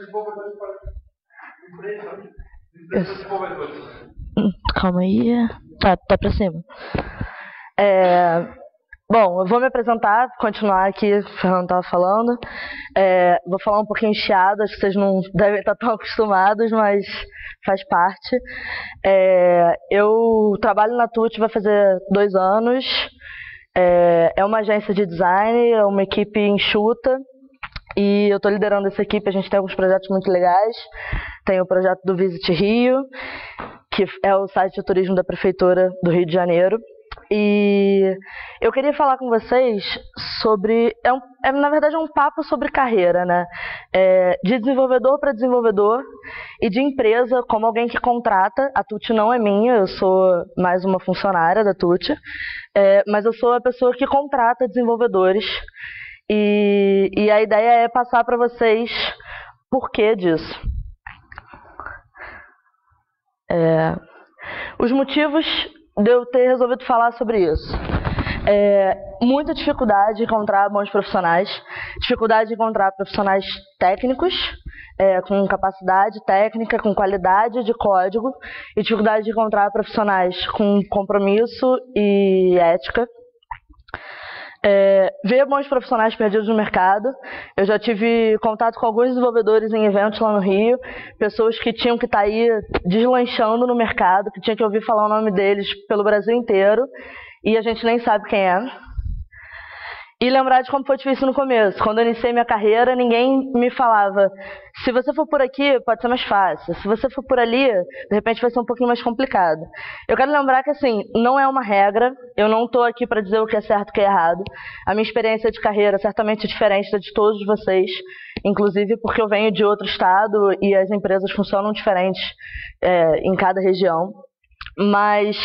desenvolvedores para empresas desenvolvedores. Calma aí. Tá pra cima. Bom, eu vou me apresentar, continuar aqui, o Fernando estava falando. Vou falar um pouquinho chiado, acho que vocês não devem estar tão acostumados, mas faz parte. Eu trabalho na TUT, vai fazer 2 anos. É uma agência de design, é uma equipe enxuta. E eu estou liderando essa equipe, a gente tem alguns projetos muito legais. Tem o projeto do Visit Rio, que é o site de turismo da Prefeitura do Rio de Janeiro. E eu queria falar com vocês sobre, na verdade é um papo sobre carreira, né? De desenvolvedor para desenvolvedor e de empresa como alguém que contrata. A TUT não é minha, eu sou mais uma funcionária da TUT, mas eu sou a pessoa que contrata desenvolvedores e a ideia é passar para vocês por que disso. Os motivos de eu ter resolvido falar sobre isso. Muita dificuldade de encontrar bons profissionais, dificuldade de encontrar profissionais técnicos, com capacidade técnica, com qualidade de código, e dificuldade de encontrar profissionais com compromisso e ética. Ver bons profissionais perdidos no mercado. Eu já tive contato com alguns desenvolvedores em eventos lá no Rio, pessoas que tinham que estar aí deslanchando no mercado, que tinha que ouvir falar o nome deles pelo Brasil inteiro, e a gente nem sabe quem é. E lembrar de como foi difícil no começo. Quando eu iniciei minha carreira, ninguém me falava: se você for por aqui, pode ser mais fácil. Se você for por ali, de repente vai ser um pouquinho mais complicado. Eu quero lembrar que, assim, não é uma regra. Eu não estou aqui para dizer o que é certo e o que é errado. A minha experiência de carreira certamente é diferente da de todos vocês, inclusive porque eu venho de outro estado e as empresas funcionam diferentes em cada região. Mas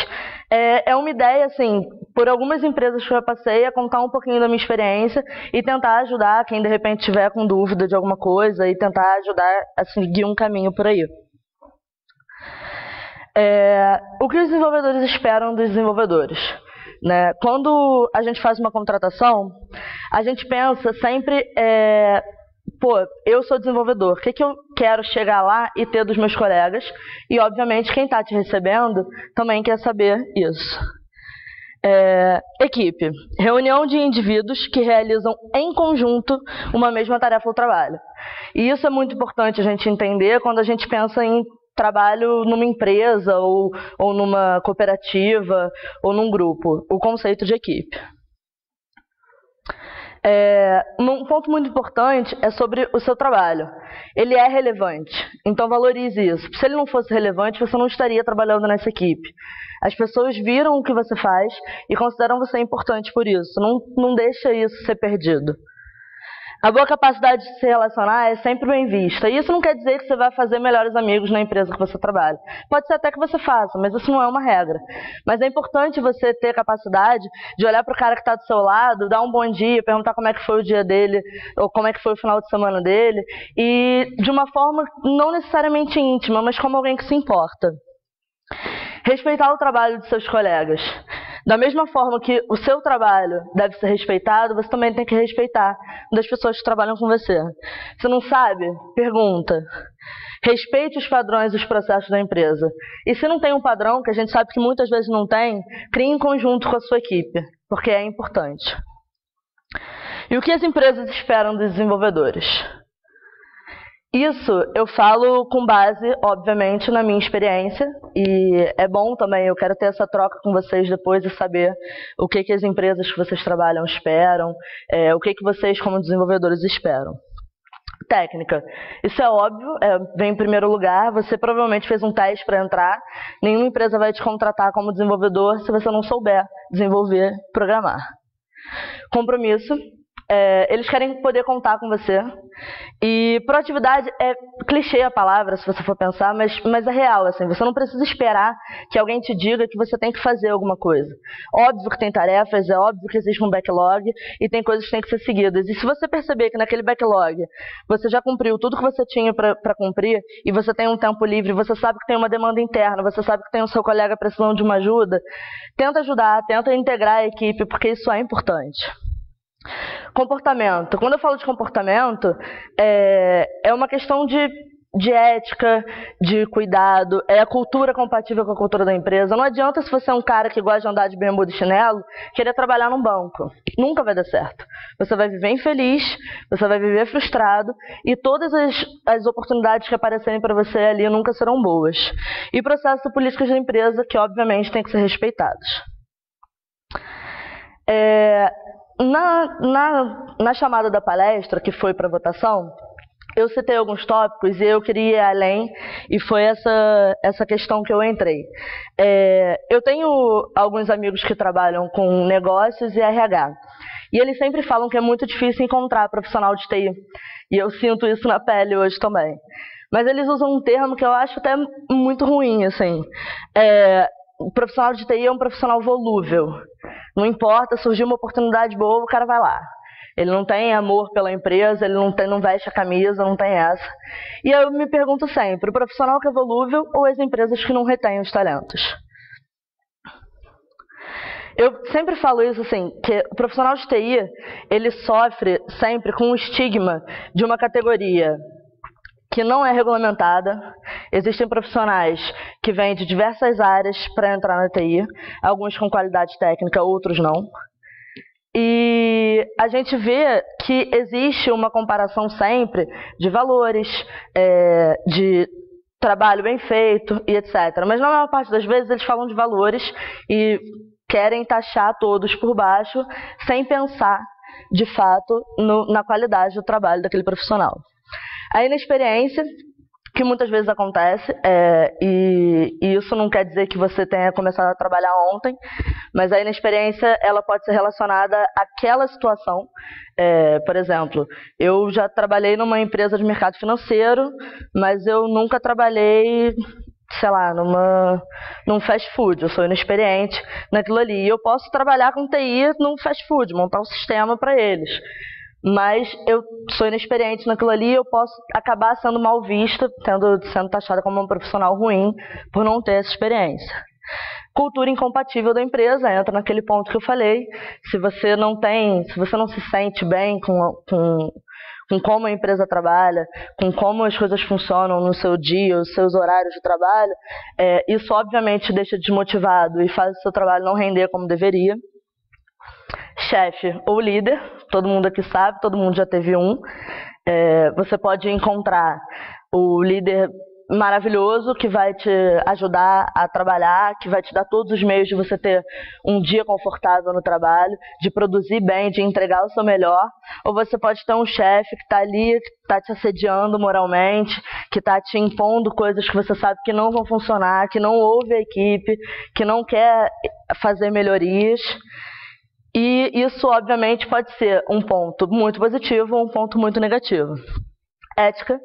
é uma ideia, assim, por algumas empresas que eu passei, a contar um pouquinho da minha experiência e tentar ajudar quem de repente estiver com dúvida de alguma coisa e tentar ajudar a seguir um caminho por aí. O que os desenvolvedores esperam dos desenvolvedores? Né? Quando a gente faz uma contratação, a gente pensa sempre... eu sou desenvolvedor, o que eu quero chegar lá e ter dos meus colegas? E, obviamente, quem está te recebendo também quer saber isso. Equipe. Reunião de indivíduos que realizam em conjunto uma mesma tarefa ou trabalho. E isso é muito importante a gente entender quando a gente pensa em trabalho numa empresa ou numa cooperativa ou num grupo. O conceito de equipe. Um ponto muito importante é sobre o seu trabalho. Ele é relevante, então valorize isso. Se ele não fosse relevante, você não estaria trabalhando nessa equipe. As pessoas viram o que você faz e consideram você importante por isso. Não deixa isso ser perdido. A boa capacidade de se relacionar é sempre bem vista. E isso não quer dizer que você vai fazer melhores amigos na empresa que você trabalha. Pode ser até que você faça, mas isso não é uma regra. Mas é importante você ter a capacidade de olhar para o cara que está do seu lado, dar um bom dia, perguntar como é que foi o dia dele, ou como é que foi o final de semana dele, e de uma forma não necessariamente íntima, mas como alguém que se importa. Respeitar o trabalho de seus colegas. Da mesma forma que o seu trabalho deve ser respeitado, você também tem que respeitar das pessoas que trabalham com você. Se não sabe, pergunta. Respeite os padrões e os processos da empresa. E se não tem um padrão, que a gente sabe que muitas vezes não tem, crie em conjunto com a sua equipe, porque é importante. E o que as empresas esperam dos desenvolvedores? Isso eu falo com base, obviamente, na minha experiência, e é bom também, eu quero ter essa troca com vocês depois e saber o que as empresas que vocês trabalham esperam, o que vocês como desenvolvedores esperam. Técnica. Isso é óbvio, vem em primeiro lugar, você provavelmente fez um teste para entrar, nenhuma empresa vai te contratar como desenvolvedor se você não souber desenvolver, programar. Compromisso. Eles querem poder contar com você. E proatividade é clichê a palavra, se você for pensar, mas é real, assim, você não precisa esperar que alguém te diga que você tem que fazer alguma coisa. Óbvio que tem tarefas, é óbvio que existe um backlog e tem coisas que têm que ser seguidas. E se você perceber que naquele backlog você já cumpriu tudo que você tinha para cumprir e você tem um tempo livre, você sabe que tem uma demanda interna, você sabe que tem o seu colega precisando de uma ajuda, tenta ajudar, tenta integrar a equipe, porque isso é importante. Comportamento. Quando eu falo de comportamento, é uma questão de ética, de cuidado, é a cultura compatível com a cultura da empresa. Não adianta, se você é um cara que gosta de andar de bermuda e chinelo, querer trabalhar num banco. Nunca vai dar certo. Você vai viver infeliz, você vai viver frustrado e todas as oportunidades que aparecerem para você ali nunca serão boas. E processos políticos da empresa que, obviamente, têm que ser respeitados. Na chamada da palestra, que foi para votação, eu citei alguns tópicos e eu queria ir além, e foi essa questão que eu entrei. Eu tenho alguns amigos que trabalham com negócios e RH, e eles sempre falam que é muito difícil encontrar profissional de TI, e eu sinto isso na pele hoje também. Mas eles usam um termo que eu acho até muito ruim, assim. O profissional de TI é um profissional volúvel. Não importa, surgiu uma oportunidade boa, o cara vai lá. Ele não tem amor pela empresa, ele não veste a camisa, não tem essa. E eu me pergunto sempre, o profissional que é volúvel ou as empresas que não retêm os talentos? Eu sempre falo isso assim, que o profissional de TI, ele sofre sempre com o estigma de uma categoria que não é regulamentada. Existem profissionais que vêm de diversas áreas para entrar na TI, alguns com qualidade técnica, outros não. E a gente vê que existe uma comparação sempre de valores, de trabalho bem feito e etc. Mas na maior parte das vezes eles falam de valores e querem taxar todos por baixo, sem pensar, de fato, na qualidade do trabalho daquele profissional. A inexperiência, que muitas vezes acontece, e isso não quer dizer que você tenha começado a trabalhar ontem, mas a inexperiência ela pode ser relacionada àquela situação. Por exemplo, eu já trabalhei numa empresa de mercado financeiro, mas eu nunca trabalhei, sei lá, num fast food. Eu sou inexperiente naquilo ali. E eu posso trabalhar com TI num fast food, montar um sistema para eles. Mas eu sou inexperiente naquilo ali e eu posso acabar sendo mal vista, sendo taxada como um profissional ruim por não ter essa experiência. Cultura incompatível da empresa, entra naquele ponto que eu falei. Se você não se sente bem com como a empresa trabalha, com como as coisas funcionam no seu dia, os seus horários de trabalho, isso obviamente te deixa desmotivado e faz o seu trabalho não render como deveria. Chefe ou líder, todo mundo aqui sabe, todo mundo já teve um. Você pode encontrar o líder maravilhoso que vai te ajudar a trabalhar, que vai te dar todos os meios de você ter um dia confortável no trabalho, de produzir bem, de entregar o seu melhor. Ou você pode ter um chefe que está ali, que está te assediando moralmente, que está te impondo coisas que você sabe que não vão funcionar, que não ouve a equipe, que não quer fazer melhorias. E isso, obviamente, pode ser um ponto muito positivo ou um ponto muito negativo. Ética.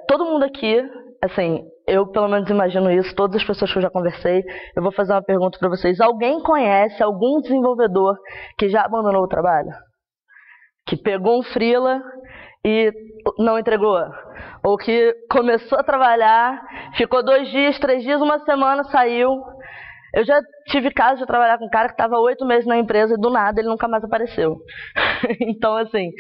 Todo mundo aqui, assim, eu pelo menos imagino isso, todas as pessoas que eu já conversei, eu vou fazer uma pergunta para vocês. Alguém conhece algum desenvolvedor que já abandonou o trabalho? Que pegou um freela e não entregou? Ou que começou a trabalhar, ficou 2 dias, 3 dias, uma semana, saiu? Eu já tive caso de trabalhar com um cara que estava 8 meses na empresa e do nada ele nunca mais apareceu. Então, assim,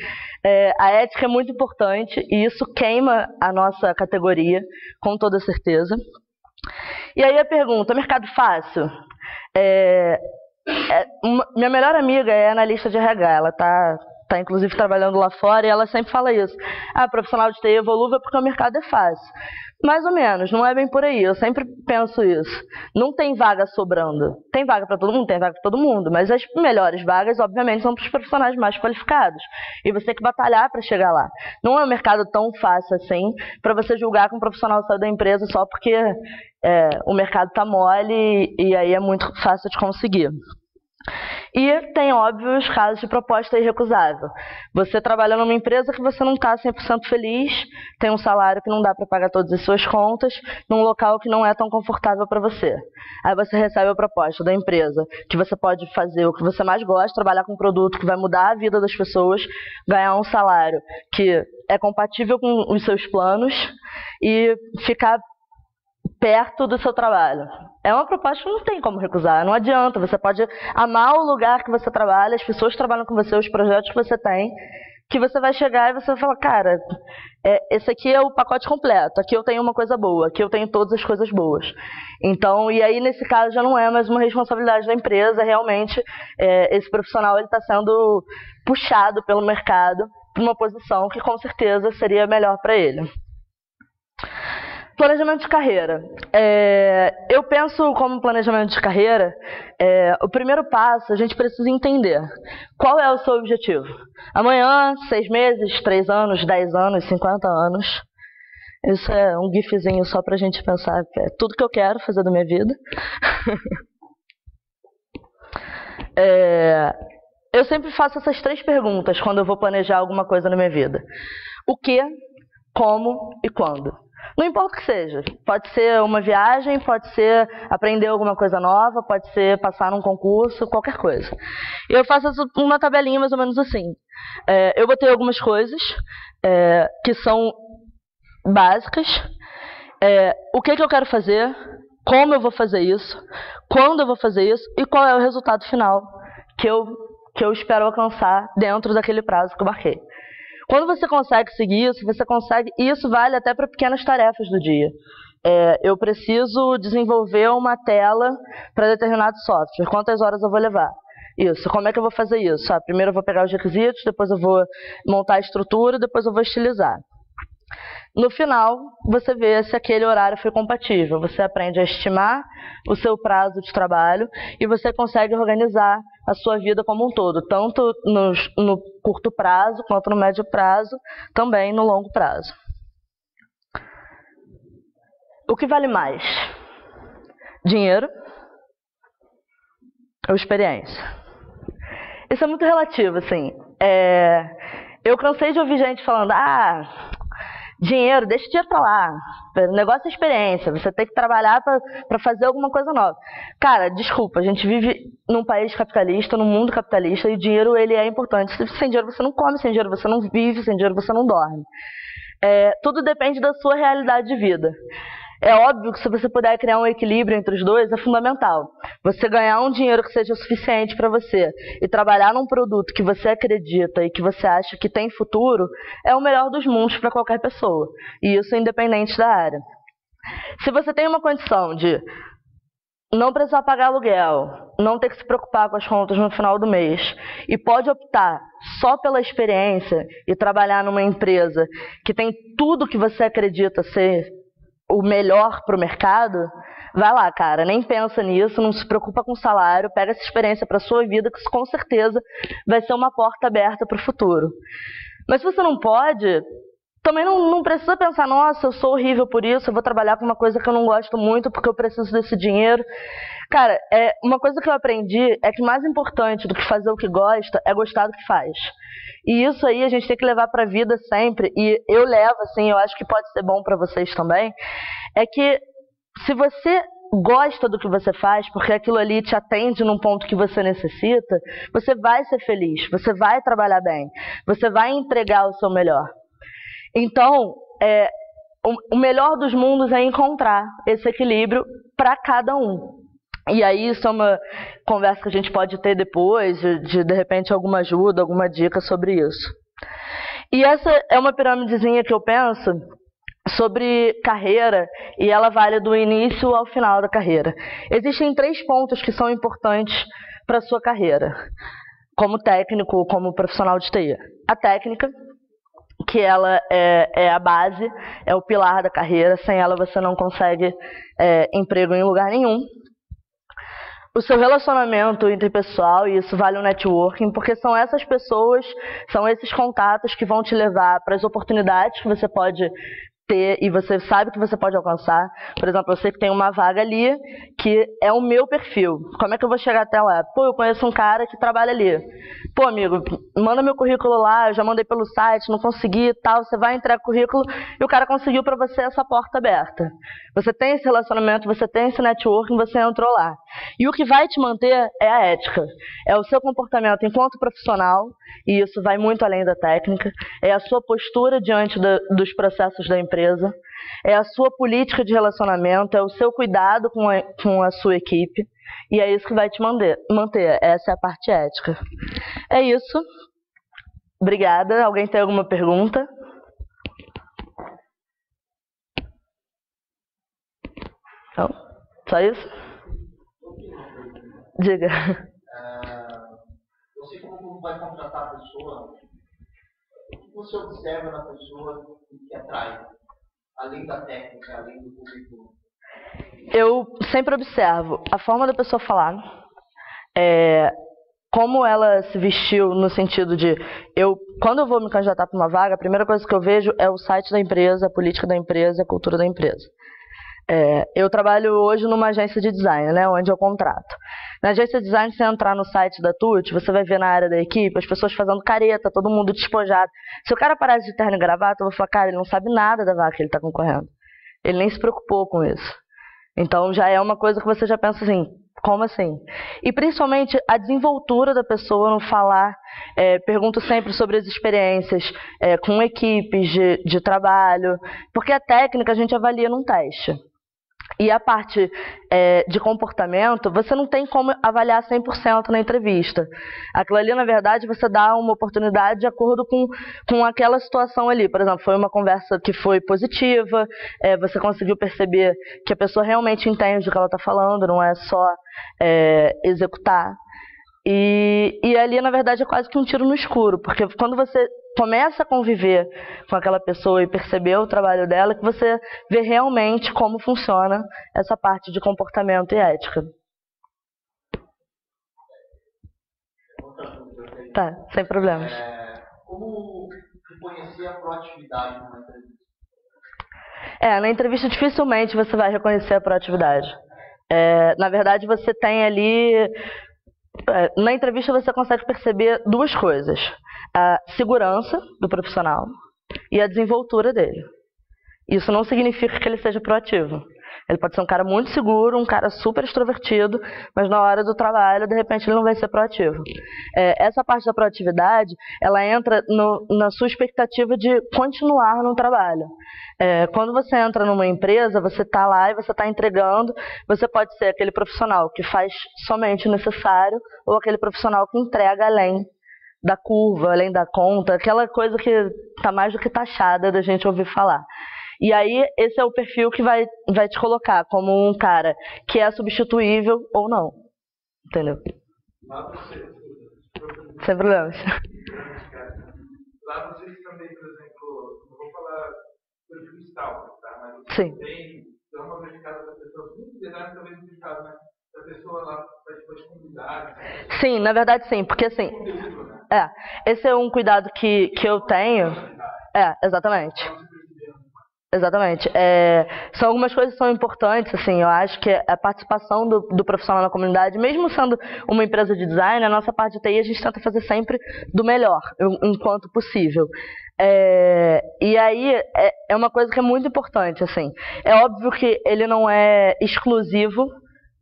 a ética é muito importante e isso queima a nossa categoria, com toda certeza. E aí a pergunta, mercado fácil? Minha melhor amiga é analista de RH, ela está inclusive trabalhando lá fora e ela sempre fala isso. Profissional de TI evolua porque o mercado é fácil. Mais ou menos, não é bem por aí, eu sempre penso isso. Não tem vaga sobrando. Tem vaga para todo mundo? Tem vaga para todo mundo, mas as melhores vagas, obviamente, são para os profissionais mais qualificados. E você tem que batalhar para chegar lá. Não é um mercado tão fácil assim para você julgar que um profissional saiu da empresa só porque o mercado está mole e aí é muito fácil de conseguir. E tem, óbvio, os casos de proposta irrecusável. Você trabalha numa empresa que você não está 100% feliz, tem um salário que não dá para pagar todas as suas contas, num local que não é tão confortável para você. Aí você recebe a proposta da empresa, que você pode fazer o que você mais gosta, trabalhar com um produto que vai mudar a vida das pessoas, ganhar um salário que é compatível com os seus planos e ficar perto do seu trabalho. É uma proposta que não tem como recusar, não adianta. Você pode amar o lugar que você trabalha, as pessoas que trabalham com você, os projetos que você tem, que você vai chegar e você vai falar, cara, esse aqui é o pacote completo, aqui eu tenho uma coisa boa, aqui eu tenho todas as coisas boas. Então, e aí nesse caso já não é mais uma responsabilidade da empresa, realmente esse profissional está sendo puxado pelo mercado para uma posição que com certeza seria melhor para ele. Planejamento de carreira. Eu penso como planejamento de carreira, o primeiro passo, a gente precisa entender qual é o seu objetivo. Amanhã, 6 meses, 3 anos, 10 anos, 50 anos. Isso é um gifzinho só pra gente pensar que é tudo que eu quero fazer da minha vida. Eu sempre faço essas 3 perguntas quando eu vou planejar alguma coisa na minha vida. O que, como e quando. Não importa o que seja, pode ser uma viagem, pode ser aprender alguma coisa nova, pode ser passar num concurso, qualquer coisa. Eu faço uma tabelinha mais ou menos assim. Eu botei algumas coisas que são básicas, o que eu quero fazer, como eu vou fazer isso, quando eu vou fazer isso e qual é o resultado final que eu espero alcançar dentro daquele prazo que eu marquei. Quando você consegue seguir isso, e isso vale até para pequenas tarefas do dia. Eu preciso desenvolver uma tela para determinado software. Quantas horas eu vou levar? Isso. Como é que eu vou fazer isso? Primeiro eu vou pegar os requisitos, depois eu vou montar a estrutura, depois eu vou estilizar. No final, você vê se aquele horário foi compatível. Você aprende a estimar o seu prazo de trabalho e você consegue organizar a sua vida como um todo, tanto no curto prazo, quanto no médio prazo, também no longo prazo. O que vale mais? Dinheiro ou experiência? Isso é muito relativo, assim. Eu cansei de ouvir gente falando, dinheiro, deixa o dinheiro pra lá. O negócio é experiência, você tem que trabalhar para fazer alguma coisa nova. Cara, desculpa, a gente vive num país capitalista, num mundo capitalista, e o dinheiro ele é importante. Sem dinheiro você não come, sem dinheiro você não vive, sem dinheiro você não dorme. Tudo depende da sua realidade de vida. É óbvio que se você puder criar um equilíbrio entre os dois, é fundamental. Você ganhar um dinheiro que seja o suficiente para você e trabalhar num produto que você acredita e que você acha que tem futuro, é o melhor dos mundos para qualquer pessoa. E isso independente da área. Se você tem uma condição de não precisar pagar aluguel, não ter que se preocupar com as contas no final do mês e pode optar só pela experiência e trabalhar numa empresa que tem tudo que você acredita ser o melhor para o mercado, vai lá, cara, nem pensa nisso, não se preocupa com o salário, pega essa experiência para a sua vida, que isso com certeza vai ser uma porta aberta para o futuro. Mas se você não pode, também não precisa pensar, nossa, eu sou horrível por isso, eu vou trabalhar com uma coisa que eu não gosto muito porque eu preciso desse dinheiro. Cara, uma coisa que eu aprendi é que mais importante do que fazer o que gosta é gostar do que faz. E isso aí a gente tem que levar para a vida sempre, e eu levo, assim, eu acho que pode ser bom para vocês também, é que se você gosta do que você faz, porque aquilo ali te atende num ponto que você necessita, você vai ser feliz, você vai trabalhar bem, você vai entregar o seu melhor. Então, o melhor dos mundos é encontrar esse equilíbrio para cada um. E aí isso é uma conversa que a gente pode ter depois, de repente alguma ajuda, alguma dica sobre isso. E essa é uma piramidezinha que eu penso sobre carreira, e ela vale do início ao final da carreira. Existem 3 pontos que são importantes para a sua carreira, como técnico, como profissional de TI. A técnica, que ela é a base, é o pilar da carreira, sem ela você não consegue emprego em lugar nenhum. O seu relacionamento interpessoal, e isso vale o networking, porque são essas pessoas, são esses contatos que vão te levar para as oportunidades que você pode ter e você sabe que você pode alcançar. Por exemplo, eu sei que tem uma vaga ali que é o meu perfil. Como é que eu vou chegar até lá? Pô, eu conheço um cara que trabalha ali. Pô, amigo, manda meu currículo lá, eu já mandei pelo site, não consegui e tal. Você vai entregar o currículo e o cara conseguiu para você essa porta aberta. Você tem esse relacionamento, você tem esse networking, você entrou lá. E o que vai te manter é a ética. É o seu comportamento enquanto profissional, e isso vai muito além da técnica. É a sua postura diante dos processos da empresa. É a sua política de relacionamento, é o seu cuidado com a sua equipe. E é isso que vai te manter. Essa é a parte ética. É isso. Obrigada. Alguém tem alguma pergunta? Não? Só isso? Diga. Você, como vai contratar a pessoa, o que você observa na pessoa que atrai? Além da técnica, além do currículo? Eu sempre observo a forma da pessoa falar, como ela se vestiu, no sentido de, quando eu vou me candidatar para uma vaga, a primeira coisa que eu vejo é o site da empresa, a política da empresa, a cultura da empresa. Eu trabalho hoje numa agência de design, né, onde eu contrato. Na agência de design, se você entrar no site da TUT, você vai ver na área da equipe as pessoas fazendo careta, todo mundo despojado. Se o cara parasse de terno e gravata, eu vou falar, cara, ele não sabe nada da vaga que ele está concorrendo. Ele nem se preocupou com isso. Então já é uma coisa que você já pensa assim, como assim? E principalmente a desenvoltura da pessoa no falar. Pergunto sempre sobre as experiências com equipes de trabalho, porque a técnica a gente avalia num teste. E a parte de comportamento, você não tem como avaliar 100% na entrevista. Aquilo ali, na verdade, você dá uma oportunidade de acordo com aquela situação ali. Por exemplo, foi uma conversa que foi positiva, você conseguiu perceber que a pessoa realmente entende o que ela está falando, não é só executar. E ali, na verdade, é quase que um tiro no escuro, porque quando você começa a conviver com aquela pessoa e perceber o trabalho dela, que você vê realmente como funciona essa parte de comportamento e ética. Tá, sem problemas. Como reconhecer a proatividade numa entrevista? Na entrevista dificilmente você vai reconhecer a proatividade. Na verdade, você tem ali... Na entrevista você consegue perceber duas coisas: a segurança do profissional e a desenvoltura dele. Isso não significa que ele seja proativo. Ele pode ser um cara muito seguro, um cara super extrovertido, mas na hora do trabalho, de repente, ele não vai ser proativo. Essa parte da proatividade, ela entra na sua expectativa de continuar no trabalho. Quando você entra numa empresa, você está lá e você está entregando, você pode ser aquele profissional que faz somente o necessário ou aquele profissional que entrega além da curva, além da conta, aquela coisa que está mais do que taxada da gente ouvir falar. E aí, esse é o perfil que vai te colocar como um cara que é substituível ou não. Entendeu? Sem problemas. Lá vocês também, por exemplo, não vou falar perfil estável, tá? Mas sim, tem uma verificada da pessoa, muito design também verificado, né? A pessoa lá vai te convidar. Sim, na verdade sim, porque assim, esse é um cuidado que eu tenho. Exatamente. Exatamente. São algumas coisas que são importantes, assim, eu acho que a participação do profissional na comunidade, mesmo sendo uma empresa de design, a nossa parte de TI a gente tenta fazer sempre do melhor, enquanto possível. E aí é uma coisa que é muito importante, assim. É óbvio que ele não é exclusivo,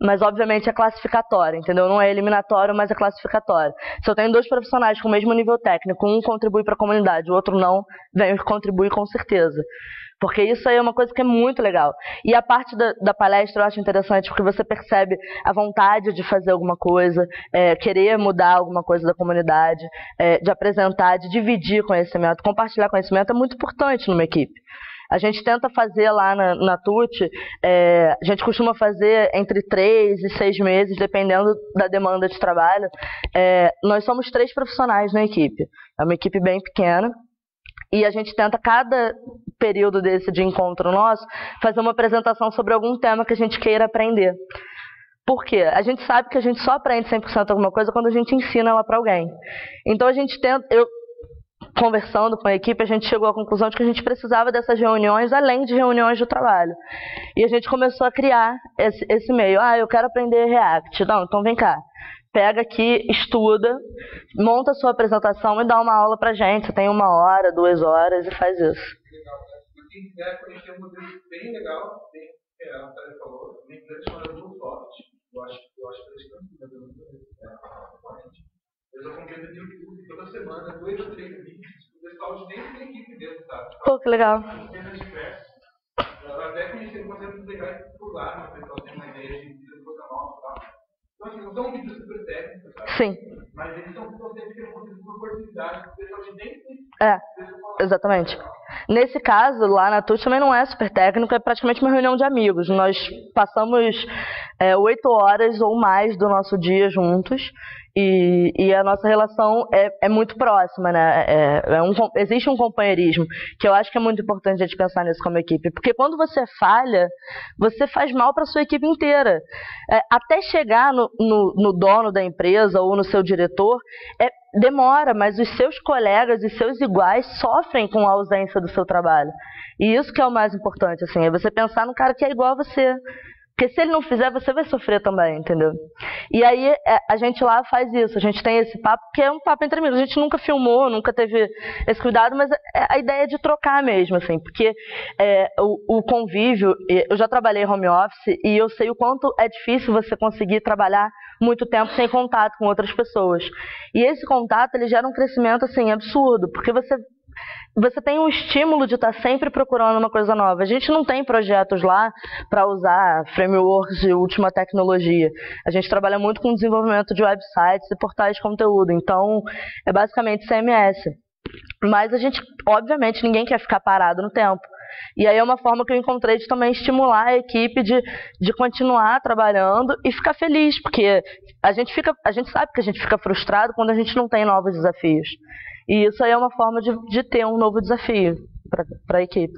mas obviamente é classificatório, entendeu? Não é eliminatório, mas é classificatório. Se eu tenho dois profissionais com o mesmo nível técnico, um contribui para a comunidade, o outro não, vem contribuir com certeza. Porque isso aí é uma coisa que é muito legal. E a parte da palestra eu acho interessante, porque você percebe a vontade de fazer alguma coisa, querer mudar alguma coisa da comunidade, de apresentar, de dividir conhecimento. Compartilhar conhecimento é muito importante numa equipe. A gente tenta fazer lá na TUT, a gente costuma fazer entre 3 e 6 meses, dependendo da demanda de trabalho. Nós somos 3 profissionais na equipe. É uma equipe bem pequena. E a gente tenta, cada período desse de encontro nosso, fazer uma apresentação sobre algum tema que a gente queira aprender. Por quê? A gente sabe que a gente só aprende 100% alguma coisa quando a gente ensina ela para alguém. Então a gente tenta... Conversando com a equipe, a gente chegou à conclusão de que a gente precisava dessas reuniões, além de reuniões de trabalho. E a gente começou a criar esse meio. Eu quero aprender React. Não, então vem cá. Pega aqui, estuda, monta a sua apresentação e dá uma aula pra gente. Você tem 1 hora, 2 horas e faz isso. Legal, né? Se quem quiser conhecer um modelo bem legal, bem, a Natália falou, uma empresa chamada Bluesoft. Eu acho semana, 2 ou 3 vídeos, o pessoal de dentro da equipe dentro, sabe? Pô, que legal. Cenas diversas. Eu até conheci conceitos legais por lá, né? O pessoal tem uma ideia de coisa nova e tal. Então, assim, não são vídeos super técnicos, sabe? Sim. Mas eles são conceitos que não uma oportunidade para o pessoal de dentro da equipe. Exatamente. Nesse caso, lá na TUS também não é super técnico, é praticamente uma reunião de amigos. Nós passamos 8 horas ou mais do nosso dia juntos e a nossa relação é muito próxima, né? Existe um companheirismo, que eu acho que é muito importante a gente pensar nisso como equipe, porque quando você falha, você faz mal para a sua equipe inteira. Até chegar no dono da empresa ou no seu diretor, demora, mas os seus colegas e seus iguais sofrem com a ausência do seu trabalho. E isso que é o mais importante, assim, é você pensar no cara que é igual a você. Porque se ele não fizer, você vai sofrer também, entendeu? E aí a gente lá faz isso, a gente tem esse papo, que é um papo entre amigos. A gente nunca filmou, nunca teve esse cuidado, mas a ideia é de trocar mesmo, assim, porque o convívio, eu já trabalhei home office e eu sei o quanto é difícil você conseguir trabalhar muito tempo sem contato com outras pessoas. E esse contato, ele gera um crescimento, assim, absurdo, porque você tem um estímulo de estar sempre procurando uma coisa nova. A gente não tem projetos lá para usar frameworks de última tecnologia. A gente trabalha muito com desenvolvimento de websites e portais de conteúdo. Então, é basicamente CMS. Mas a gente, obviamente, ninguém quer ficar parado no tempo. E aí é uma forma que eu encontrei de também estimular a equipe de continuar trabalhando e ficar feliz, porque a gente sabe que a gente fica frustrado quando a gente não tem novos desafios. E isso aí é uma forma de ter um novo desafio para a equipe.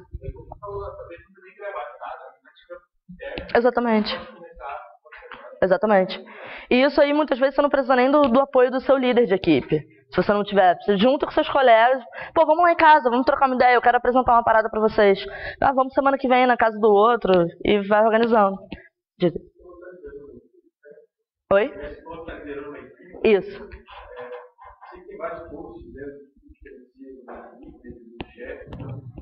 Exatamente. Exatamente. E isso aí, muitas vezes, você não precisa nem do apoio do seu líder de equipe. Se você não tiver, você junta com seus colegas. Pô, vamos lá em casa, vamos trocar uma ideia, eu quero apresentar uma parada para vocês. Vamos semana que vem na casa do outro e vai organizando. Oi? Isso. Tem vários posts dentro do chefe,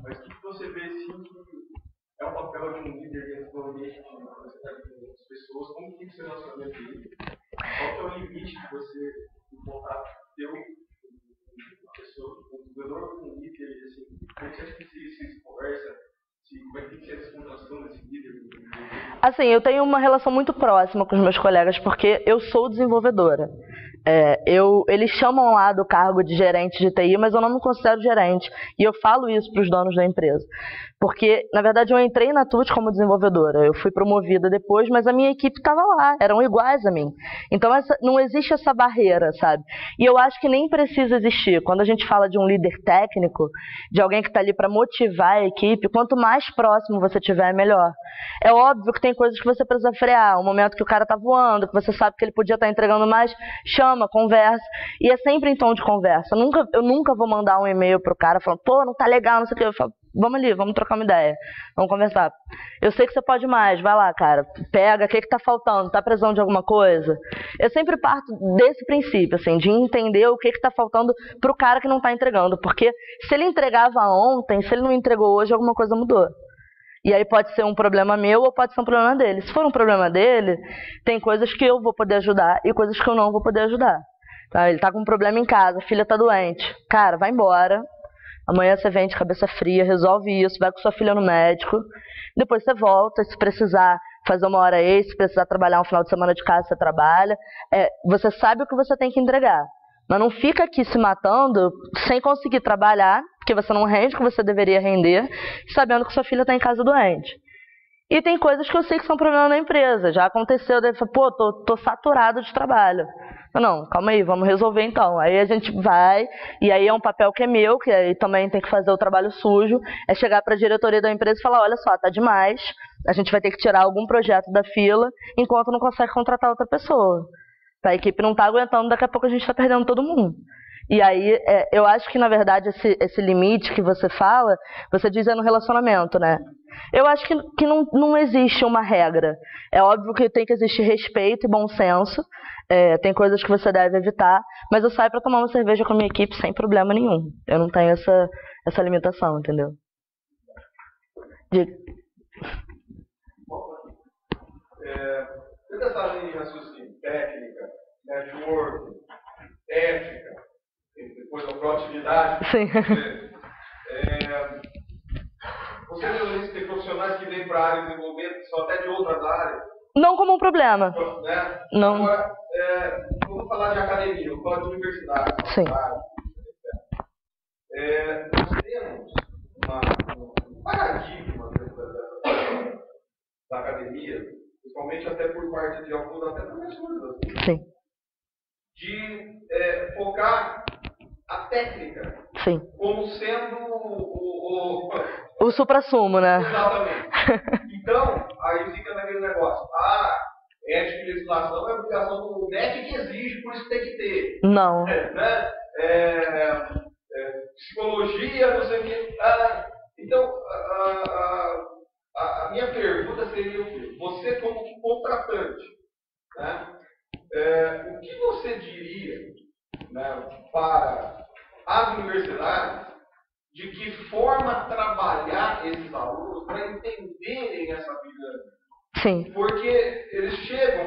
mas o que você vê sim que é o papel de um líder dentro do ambiente de outras pessoas, como tem que ser o relacionamento dele? Qual que é o limite que você contato teu com a pessoa, com o desenvolvedor, com o líder, assim, como você acha que se conversa? Como é que tem que ser a descontração desse líder? Assim, eu tenho uma relação muito próxima com os meus colegas, porque eu sou desenvolvedora. Eles chamam lá do cargo de gerente de TI, mas eu não me considero gerente. E eu falo isso para os donos da empresa. Porque, na verdade, eu entrei na TUT como desenvolvedora. Eu fui promovida depois, mas a minha equipe estava lá, eram iguais a mim. Então, não existe essa barreira, sabe? E eu acho que nem precisa existir. Quando a gente fala de um líder técnico, de alguém que está ali para motivar a equipe, quanto mais próximo você tiver, melhor. É óbvio que tem coisas que você precisa frear. Um momento que o cara está voando, que você sabe que ele podia estar entregando mais, chama, conversa. E é sempre em tom de conversa. Eu nunca vou mandar um e-mail pro cara falando, pô, não tá legal, não sei o que. Eu falo, vamos ali, vamos trocar uma ideia, vamos conversar. Eu sei que você pode mais, vai lá, cara, pega, o que tá faltando, tá precisando de alguma coisa? Eu sempre parto desse princípio, assim, de entender o que tá faltando pro cara que não tá entregando, porque se ele entregava ontem, se ele não entregou hoje, alguma coisa mudou. E aí pode ser um problema meu ou pode ser um problema dele. Se for um problema dele, tem coisas que eu vou poder ajudar e coisas que eu não vou poder ajudar. Tá? Ele tá com um problema em casa, a filha tá doente. Cara, vai embora. Amanhã você vem de cabeça fria, resolve isso, vai com sua filha no médico. Depois você volta, se precisar fazer uma hora extra, se precisar trabalhar um final de semana de casa, você trabalha. Você sabe o que você tem que entregar. Mas não fica aqui se matando sem conseguir trabalhar, porque você não rende o que você deveria render, sabendo que sua filha está em casa doente. E tem coisas que eu sei que são problema da empresa. Já aconteceu, daí falar, pô, tô saturado de trabalho. Não, calma aí, vamos resolver então. Aí a gente vai, e aí é um papel que é meu, que aí também tem que fazer o trabalho sujo, é chegar para a diretoria da empresa e falar, olha só, tá demais, a gente vai ter que tirar algum projeto da fila, enquanto não consegue contratar outra pessoa. A equipe não tá aguentando, daqui a pouco a gente tá perdendo todo mundo. E aí, eu acho que, na verdade, esse limite que você fala, você diz no relacionamento, né? Eu acho que não existe uma regra. É óbvio que tem que existir respeito e bom senso. Tem coisas que você deve evitar. Mas eu saio para tomar uma cerveja com a minha equipe sem problema nenhum. Eu não tenho essa limitação, entendeu? Diga. Você está falando em raciocínio técnica, network, ética, depois a universidade. Sim. Você tem profissionais que vêm para a área de desenvolvimento, que são até de outras áreas. Não como um problema. Né? Não. Agora, vamos falar de academia, vamos falar de universidade. Sim. Nós temos um paradigma da academia, principalmente até por parte de alguns, até professores, Sim. de focar a técnica Sim. como sendo o suprassumo, né? Exatamente. Então, aí fica naquele negócio. Ética e legislação é obrigação do MEC que exige, por isso tem que ter. Não. Né? Psicologia, não sei o quê. Então, a minha pergunta seria o quê? Você como contratante, né? O que você diria, né, para as universidades de que forma trabalhar esses alunos para entenderem essa pirâmide? Sim. Porque eles chegam,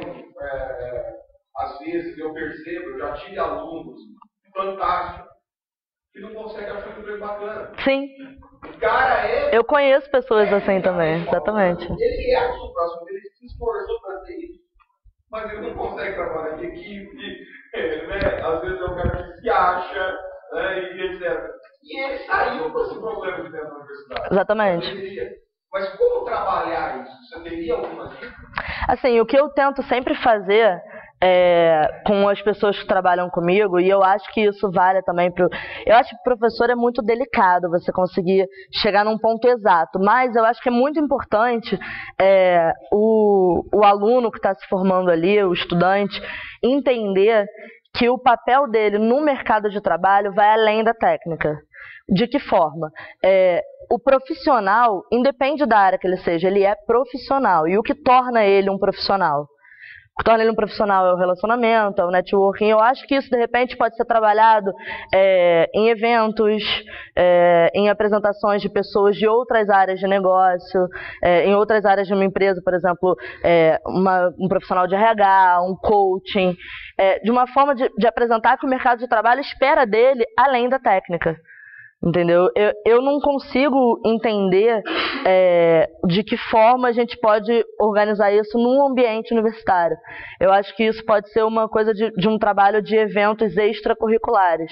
às vezes, eu percebo, eu já tive alunos fantásticos que não conseguem achar um emprego bacana. Sim. O cara eu conheço pessoas assim também, exatamente. Ele é o supra-sumo, ele se esforçou para ter isso, mas ele não consegue trabalhar em equipe, né? Às vezes é um cara que se acha, né? E etc. E ele saiu com esse problema de dentro da universidade. Exatamente. Mas como trabalhar isso? Você teria alguma dica? Assim, o que eu tento sempre fazer com as pessoas que trabalham comigo, e eu acho que isso vale também para... Eu acho que professor é muito delicado você conseguir chegar num ponto exato, mas eu acho que é muito importante o aluno que está se formando ali, o estudante, entender que o papel dele no mercado de trabalho vai além da técnica. De que forma? O profissional, independe da área que ele seja, ele é profissional. E o que torna ele um profissional? O que torna ele um profissional é o relacionamento, é o networking. Eu acho que isso, de repente, pode ser trabalhado em eventos, em apresentações de pessoas de outras áreas de negócio, em outras áreas de uma empresa, por exemplo, um profissional de RH, um coaching, de uma forma de apresentar que o mercado de trabalho espera dele além da técnica. Entendeu? Eu não consigo entender de que forma a gente pode organizar isso num ambiente universitário. Eu acho que isso pode ser uma coisa de um trabalho de eventos extracurriculares.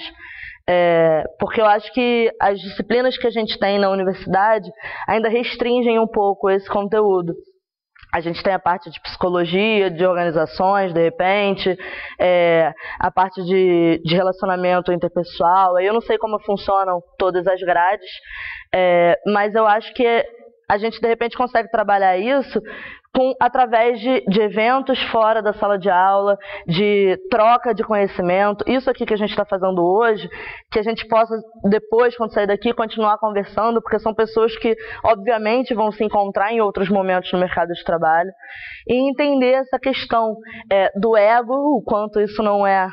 Porque eu acho que as disciplinas que a gente tem na universidade ainda restringem um pouco esse conteúdo. A gente tem a parte de psicologia, de organizações, de repente, a parte de relacionamento interpessoal. Eu não sei como funcionam todas as grades, mas eu acho que a gente, de repente, consegue trabalhar isso através de eventos fora da sala de aula, de troca de conhecimento. Isso aqui que a gente está fazendo hoje, que a gente possa, depois, quando sair daqui, continuar conversando, porque são pessoas que, obviamente, vão se encontrar em outros momentos no mercado de trabalho, e entender essa questão do ego, o quanto isso não é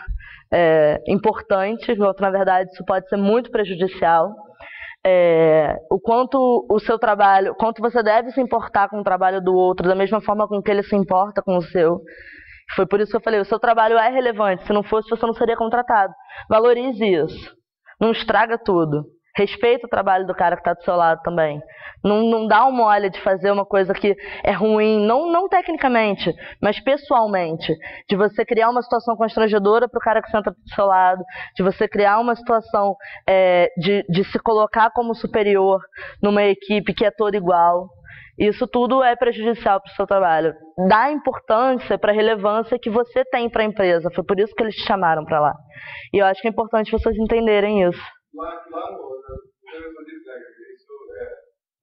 importante, na verdade, isso pode ser muito prejudicial. O quanto o seu trabalho, quanto você deve se importar com o trabalho do outro, da mesma forma com que ele se importa com o seu. Foi por isso que eu falei, o seu trabalho é relevante, se não fosse você não seria contratado. Valorize isso, não estraga tudo. Respeita o trabalho do cara que está do seu lado também. Não dá um mole de fazer uma coisa que é ruim, não tecnicamente, mas pessoalmente. De você criar uma situação constrangedora para o cara que senta do seu lado, de você criar uma situação de se colocar como superior numa equipe que é toda igual. Isso tudo é prejudicial para o seu trabalho. Dá importância para a relevância que você tem para a empresa. Foi por isso que eles te chamaram para lá. E eu acho que é importante vocês entenderem isso. Lá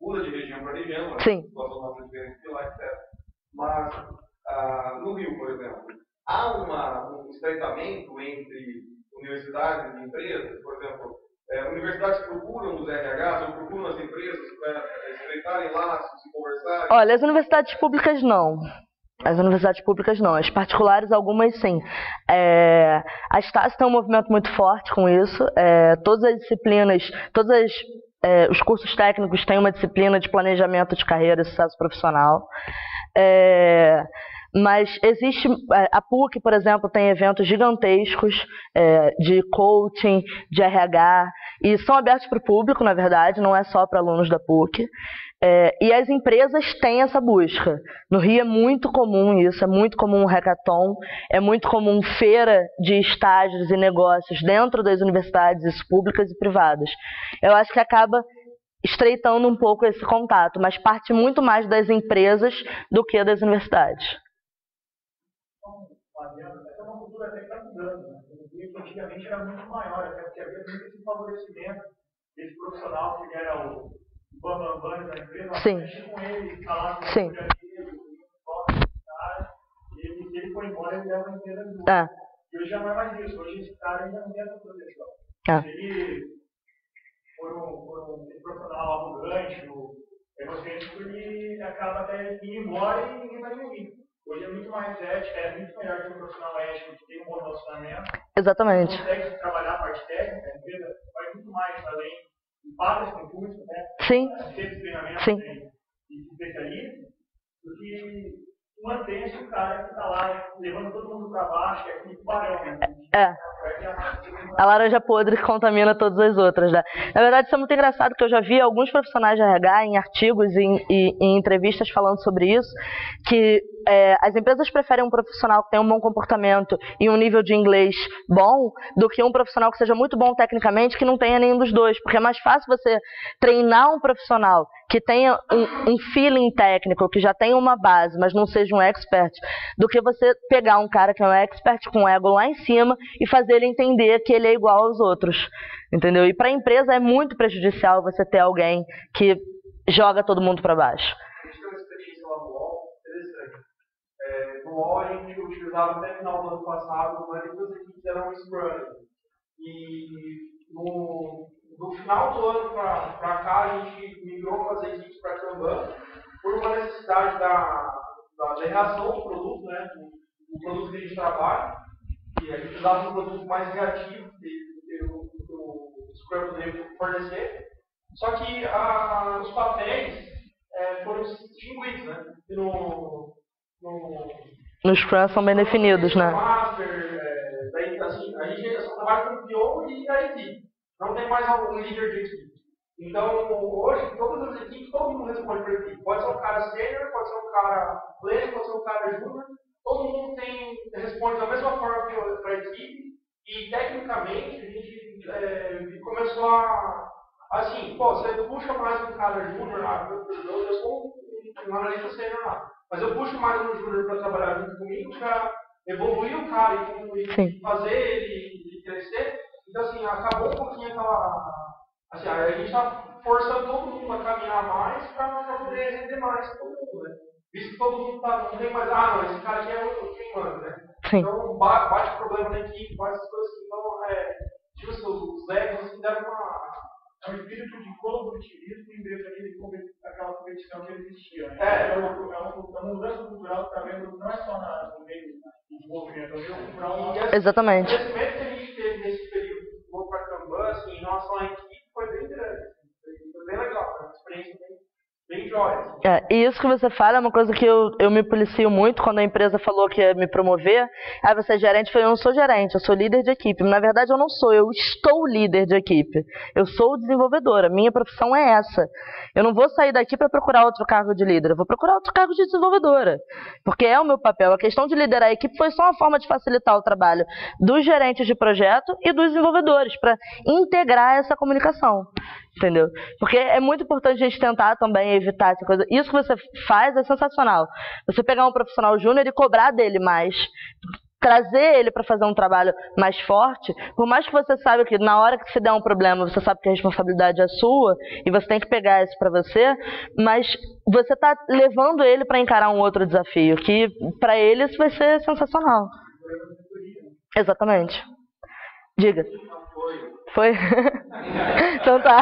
muda de região para região, sim, situação nossa diferente de lá, etc. Mas no Rio, por exemplo, há um estreitamento entre universidades e empresas. Por exemplo, universidades procuram os RHs ou procuram as empresas para estreitarem laços e conversarem? Olha, as universidades públicas não. As universidades públicas não, as particulares algumas sim. A Estácio tem um movimento muito forte com isso. Todas as disciplinas, os cursos técnicos têm uma disciplina de planejamento de carreira e sucesso profissional. Mas existe, a PUC, por exemplo, tem eventos gigantescos de coaching, de RH, e são abertos para o público, na verdade, não é só para alunos da PUC. E as empresas têm essa busca. No Rio é muito comum isso, é muito comum o hackathon, é muito comum feira de estágios e negócios dentro das universidades, isso públicas e privadas. Eu acho que acaba estreitando um pouco esse contato, mas parte muito mais das empresas do que das universidades. Essa é uma cultura até que está mudando, né? Antigamente era muito maior, até porque havia muito esse favorecimento desse profissional que era o bambambam da empresa, mexer com ele, falar com ele, se ele for embora, ele leva a empresa junto. E hoje já não é mais isso, hoje esse cara ainda não tem essa proteção. Se ele for um profissional arrogante, egocêntrico, ele acaba até indo embora e ninguém vai ouvir. Hoje é muito mais ético, é muito melhor que um profissional ético que tem um bom relacionamento. Exatamente. Consegue trabalhar a parte técnica, a empresa vai muito mais além de paga esse concurso, né? Sim. Ter treinamento Sim. de especialista, do que manter esse cara que está lá levando todo mundo para baixo, que é aquele tubarão, né? A laranja podre que contamina todas as outras, né? Na verdade, isso é muito engraçado, que eu já vi alguns profissionais de RH em artigos e em entrevistas falando sobre isso, que as empresas preferem um profissional que tenha um bom comportamento e um nível de inglês bom do que um profissional que seja muito bom tecnicamente que não tenha nenhum dos dois, porque é mais fácil você treinar um profissional que tenha um feeling técnico, que já tenha uma base, mas não seja um expert, do que você pegar um cara que é um expert com o ego lá em cima e fazer ele entender que ele é igual aos outros, entendeu? E para a empresa é muito prejudicial você ter alguém que joga todo mundo para baixo. A gente tem uma experiência lá no UOL, interessante. No UOL a gente utilizava até o final do ano passado, mas duas equipes eram Scrum. E no final do ano para cá a gente migrou as equipes para Kanban por uma necessidade da reação do produto, né? O produto que a gente trabalha. E a gente precisava de um produto mais reativo que o Scrum poderia fornecer. Só que os papéis foram distinguidos, né? No Scrum são bem definidos, né? Master, assim, a gente só trabalha com o PO e a equipe. Não tem mais algum líder de equipe. Então, hoje, todas as equipes, todo mundo responde por equipe. Pode ser um cara sênior, pode ser um cara pleno, pode ser um cara júnior. Todo mundo responde da mesma forma para a equipe. E, tecnicamente, a gente começou assim, você puxa mais um cara júnior lá, eu sou um analista sênior lá, mas eu puxo mais um júnior para trabalhar junto comigo, para evoluir o cara e fazer ele crescer. Então, assim, acabou um pouquinho aquela... Assim, a gente está forçando todo mundo a caminhar mais para poder render mais todo mundo, né? Visto que todo mundo não tem mais, não, esse cara aqui é quem manda, né? Sim. Então, bate problema na equipe, faz essas coisas assim. Então, tipo, os egos assim, deram um espírito de colaborativismo em vez daquela competição que existia. Né? É uma mudança cultural que está vendo não é só no meio do desenvolvimento, é o meio cultural. Exatamente. O crescimento que a gente teve nesse período do para Kanban, assim, em relação à equipe, foi bem grande. Foi bem legal, foi uma experiência bem jóia. E isso que você fala é uma coisa que eu me policio muito quando a empresa falou que ia me promover. Aí você é gerente, eu falei, eu não sou gerente, eu sou líder de equipe. Na verdade eu não sou, eu estou líder de equipe. Eu sou desenvolvedora, minha profissão é essa. Eu não vou sair daqui para procurar outro cargo de líder, eu vou procurar outro cargo de desenvolvedora. Porque é o meu papel. A questão de liderar a equipe foi só uma forma de facilitar o trabalho dos gerentes de projeto e dos desenvolvedores, para integrar essa comunicação. Entendeu? Porque é muito importante a gente tentar também evitar essa coisa. Isso que você faz é sensacional. Você pegar um profissional júnior e cobrar dele mais. Trazer ele para fazer um trabalho mais forte. Por mais que você saiba que na hora que se der um problema, você sabe que a responsabilidade é sua e você tem que pegar isso para você, mas você está levando ele para encarar um outro desafio, que para ele isso vai ser sensacional. Exatamente. Diga. Foi? Então tá.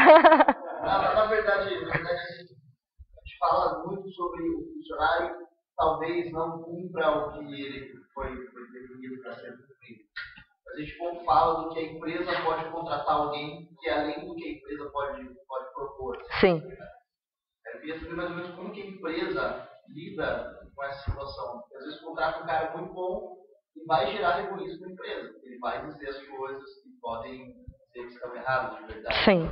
Na verdade, a gente fala muito sobre o funcionário, talvez não cumpra o que ele foi definido para ser cumprido. A gente pouco fala do que a empresa pode contratar alguém que é além do que a empresa pode propor. Sim. Eu queria saber mais ou menos como que a empresa lida com essa situação. Às vezes contrata um cara muito bom e vai gerar egoísmo na empresa. Ele vai dizer as coisas que podem vocês estão errados de verdade? Sim.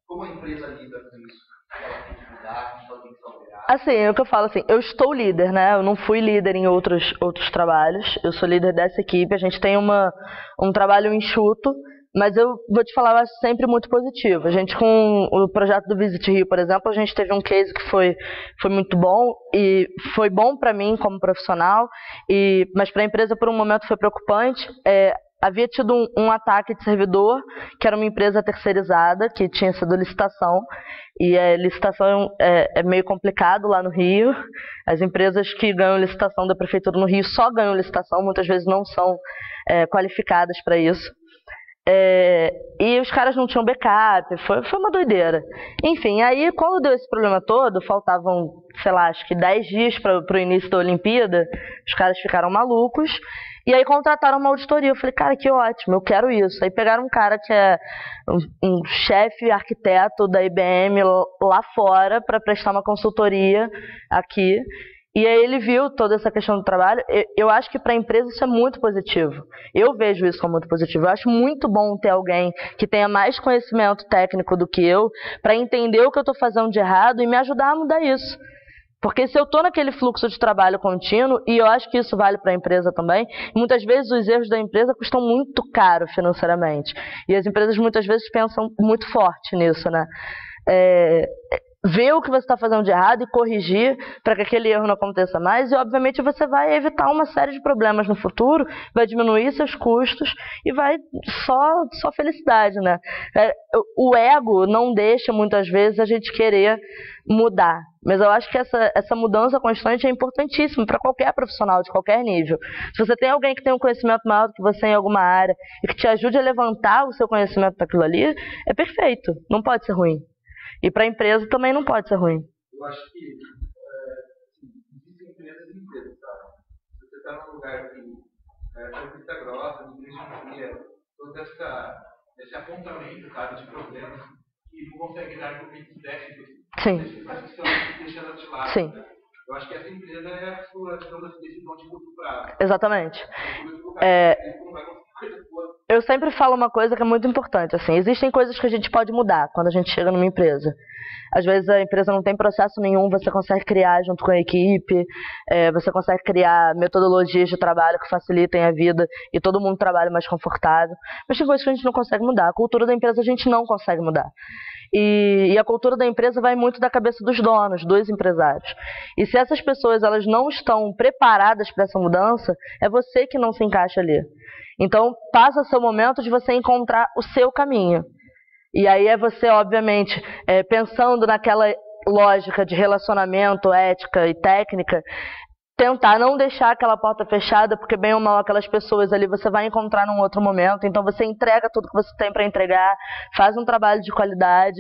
Como a empresa lida com isso? Ela tem que mudar, ela tem que salvar? Assim, é o que eu falo assim, eu estou líder, né? Eu não fui líder em outros trabalhos, eu sou líder dessa equipe, a gente tem um trabalho enxuto, mas eu vou te falar, eu acho sempre muito positivo. A gente, com o projeto do Visit Rio, por exemplo, a gente teve um case que foi muito bom, e foi bom para mim como profissional, mas para a empresa por um momento foi preocupante. Havia tido um ataque de servidor, que era uma empresa terceirizada, que tinha sido licitação, e a licitação é meio complicado lá no Rio. As empresas que ganham licitação da Prefeitura no Rio só ganham licitação, muitas vezes não são qualificadas para isso. E os caras não tinham backup, foi uma doideira. Enfim, aí quando deu esse problema todo, faltavam, sei lá, acho que 10 dias para o início da Olimpíada, os caras ficaram malucos, e aí contrataram uma auditoria. Eu falei, cara, que ótimo, eu quero isso. Aí pegaram um cara que é um chefe arquiteto da IBM lá fora para prestar uma consultoria aqui. E aí ele viu toda essa questão do trabalho. Eu acho que para a empresa isso é muito positivo. Eu vejo isso como muito positivo. Eu acho muito bom ter alguém que tenha mais conhecimento técnico do que eu para entender o que eu estou fazendo de errado e me ajudar a mudar isso. Porque se eu estou naquele fluxo de trabalho contínuo, e eu acho que isso vale para a empresa também, muitas vezes os erros da empresa custam muito caro financeiramente. E as empresas muitas vezes pensam muito forte nisso, né? Ver o que você está fazendo de errado e corrigir para que aquele erro não aconteça mais, e obviamente você vai evitar uma série de problemas no futuro, vai diminuir seus custos e vai só felicidade, né? O ego não deixa muitas vezes a gente querer mudar, mas eu acho que essa mudança constante é importantíssima para qualquer profissional de qualquer nível. Se você tem alguém que tem um conhecimento maior do que você em alguma área e que te ajude a levantar o seu conhecimento daquilo ali, é perfeito, não pode ser ruim. E para a empresa também não pode ser ruim. Eu acho que existem empresas e empresas, sabe? Se você está num lugar que a vista grossa, ninguém confia, todo esse apontamento, sabe, de problemas que não consegue dar argumentos técnicos, deixa ela de lado. Sim. Né? Eu acho que essa empresa é a sua decisão de curto prazo. Exatamente. Eu sempre falo uma coisa que é muito importante, assim, existem coisas que a gente pode mudar quando a gente chega numa empresa. Às vezes a empresa não tem processo nenhum, você consegue criar junto com a equipe, você consegue criar metodologias de trabalho que facilitem a vida e todo mundo trabalha mais confortável. Mas tem coisas que a gente não consegue mudar. A cultura da empresa a gente não consegue mudar. E a cultura da empresa vai muito da cabeça dos donos, dos empresários. E se essas pessoas elas não estão preparadas para essa mudança, é você que não se encaixa ali. Então, passa o seu momento de você encontrar o seu caminho. E aí é você, obviamente, pensando naquela lógica de relacionamento, ética e técnica, tentar não deixar aquela porta fechada, porque bem ou mal aquelas pessoas ali você vai encontrar num outro momento. Então você entrega tudo que você tem para entregar, faz um trabalho de qualidade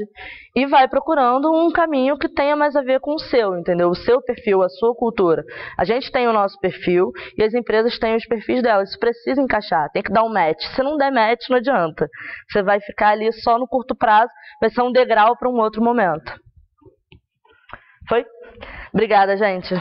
e vai procurando um caminho que tenha mais a ver com o seu, entendeu? O seu perfil, a sua cultura. A gente tem o nosso perfil e as empresas têm os perfis delas. Isso precisa encaixar, tem que dar um match. Se não der match, não adianta. Você vai ficar ali só no curto prazo, vai ser um degrau para um outro momento. Foi? Obrigada, gente.